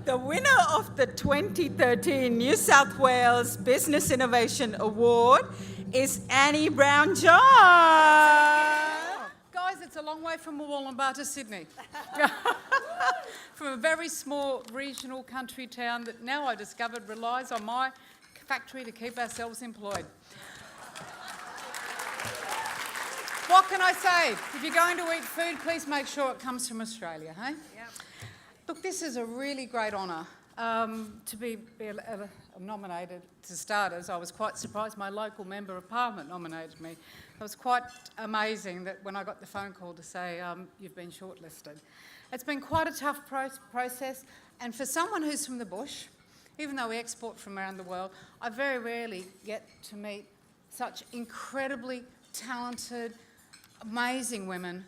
The winner of the 2013 New South Wales Business Innovation Award is Anni Brownjohn. Guys, it's a long way from Wollongbar to Sydney. From a very small regional country town that now I discovered relies on my factory to keep ourselves employed. What can I say? If you're going to eat food, please make sure it comes from Australia, hey? Yep. Look, this is a really great honour to be nominated to starters. I was quite surprised my local Member of Parliament nominated me. It was quite amazing that when I got the phone call to say you've been shortlisted. It's been quite a tough process, and for someone who's from the bush, even though we export from around the world, I very rarely get to meet such incredibly talented, amazing women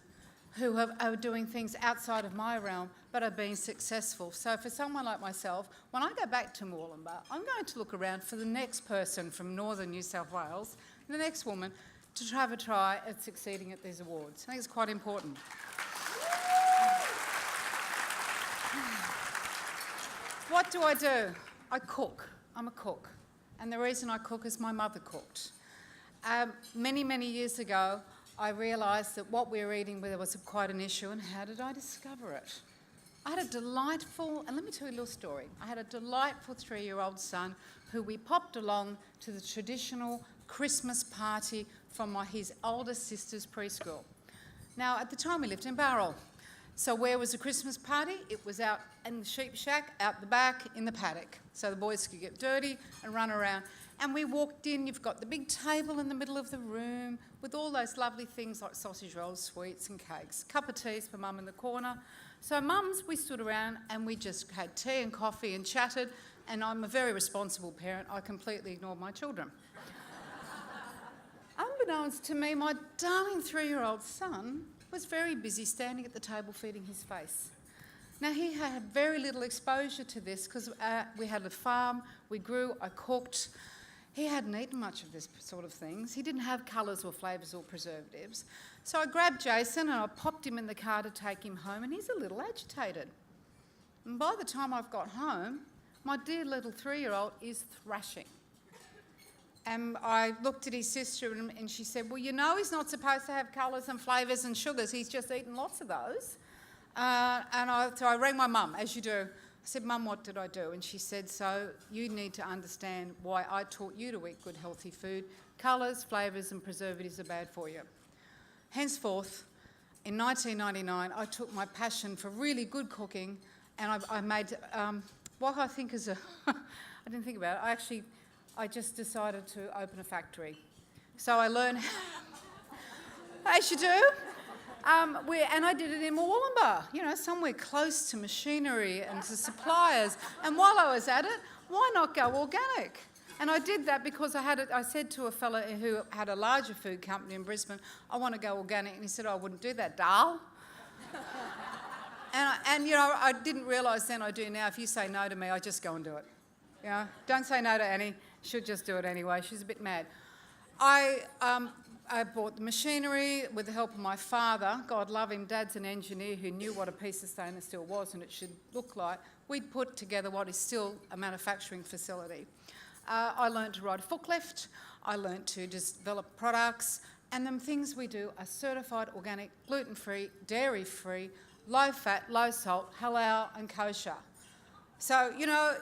who are doing things outside of my realm but are being successful. So for someone like myself, when I go back to Moolumbar, I'm going to look around for the next person from northern New South Wales, the next woman, to have a try at succeeding at these awards. I think it's quite important. What do? I cook. I'm a cook. And the reason I cook is my mother cooked. Many, many years ago, I realised that what we were eating was quite an issue, and how did I discover it? I had a delightful, and let me tell you a little story. I had a delightful 3-year-old son who we popped along to the traditional Christmas party from his older sister's preschool. Now, at the time we lived in Barrel. So where was the Christmas party? It was out in the sheep shack, out the back, in the paddock. So the boys could get dirty and run around. And we walked in, you've got the big table in the middle of the room with all those lovely things like sausage rolls, sweets and cakes. Cup of teas for mum in the corner. So mums, we stood around and we just had tea and coffee and chatted, and I'm a very responsible parent. I completely ignored my children. Unbeknownst to me, my darling 3-year-old son was very busy standing at the table feeding his face. Now, he had very little exposure to this because we had a farm, we grew, I cooked. He hadn't eaten much of this sort of things. He didn't have colours or flavours or preservatives. So I grabbed Jason and I popped him in the car to take him home, and he's a little agitated. And by the time I've got home, my dear little 3-year-old is thrashing. And I looked at his sister and she said, well, you know he's not supposed to have colours and flavours and sugars. He's just eaten lots of those. So I rang my mum, as you do. I said, Mum, what did I do? And she said, so you need to understand why I taught you to eat good, healthy food. Colours, flavours and preservatives are bad for you. Henceforth, in 1999, I took my passion for really good cooking and I made what I think is I didn't think about it. I just decided to open a factory. So I learned, as you do, and I did it in Wollongbar, somewhere close to machinery and to suppliers. And while I was at it, why not go organic? And I did that because I said to a fella who had a larger food company in Brisbane, I want to go organic. And he said, I wouldn't do that, Dal. And I didn't realise then, I do now, if you say no to me, I just go and do it. Don't say no to Annie. She'll just do it anyway. She's a bit mad. I bought the machinery with the help of my father. God love him, Dad's an engineer who knew what a piece of stainless steel was and it should look like. We'd put together what is still a manufacturing facility. I learned to ride a forklift. I learned to just develop products. And the things we do are certified organic, gluten-free, dairy-free, low-fat, low-salt, halal and kosher. So,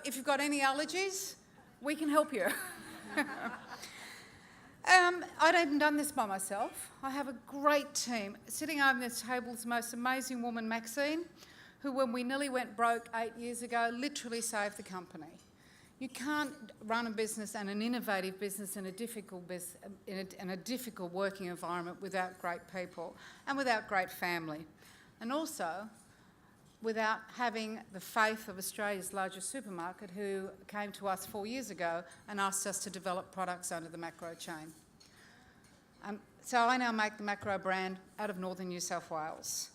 if you've got any allergies, we can help you. I'd even done this by myself. I have a great team. Sitting over this table is the most amazing woman, Maxine, who, when we nearly went broke 8 years ago, literally saved the company. You can't run a business and an innovative business in a difficult in a difficult working environment without great people and without great family. And also, without having the faith of Australia's largest supermarket, who came to us 4 years ago and asked us to develop products under the Macro chain. So I now make the Macro brand out of northern New South Wales.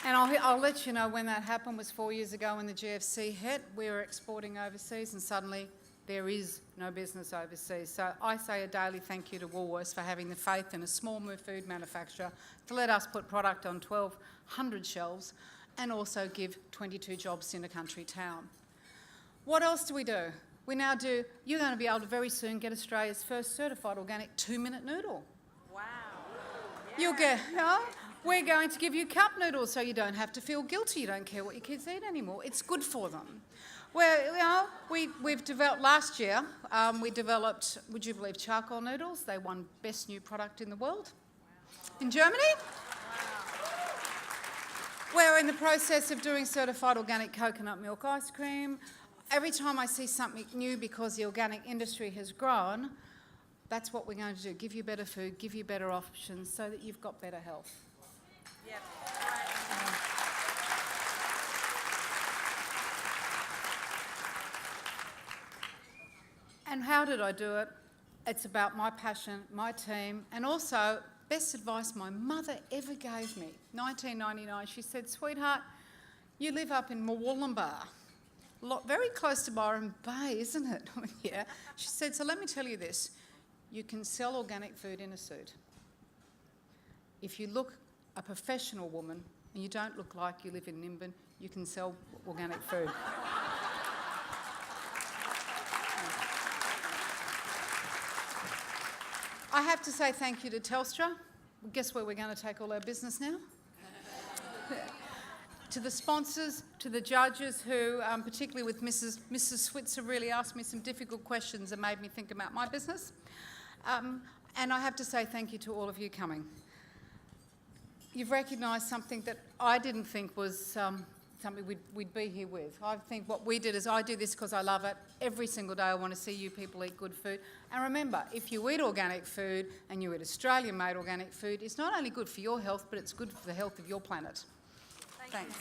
And I'll let you know when that happened. Was 4 years ago when the GFC hit. We were exporting overseas and suddenly there is no business overseas. So I say a daily thank you to Woolworths for having the faith in a small food manufacturer to let us put product on 1,200 shelves and also give 22 jobs in a country town. What else do? We now do, you're going to be able to very soon get Australia's first certified organic 2-minute noodle. Wow. You'll get, we're going to give you cup noodles so you don't have to feel guilty. You don't care what your kids eat anymore. It's good for them. Well, we've developed, last year, we developed, would you believe, charcoal noodles. They won best new product in the world. In Germany. We're in the process of doing certified organic coconut milk ice cream. Every time I see something new, because the organic industry has grown, that's what we're going to do. Give you better food, give you better options so that you've got better health. Yep. And how did I do it? It's about my passion, my team, and also best advice my mother ever gave me. 1999, she said, "Sweetheart, you live up in Murwillumbah, very close to Byron Bay, isn't it?" Yeah. She said, "So let me tell you this, you can sell organic food in a suit. If you look a professional woman and you don't look like you live in Nimbin, you can sell organic food." I have to say thank you to Telstra. Guess where we're going to take all our business now? To the sponsors, to the judges who, particularly with Mrs. Switzer, really asked me some difficult questions and made me think about my business. And I have to say thank you to all of you coming. You've recognised something that I didn't think was something we'd be here with. I think what we did is, I do this because I love it. Every single day I want to see you people eat good food. And remember, if you eat organic food and you eat Australian-made organic food, it's not only good for your health, but it's good for the health of your planet. Thanks.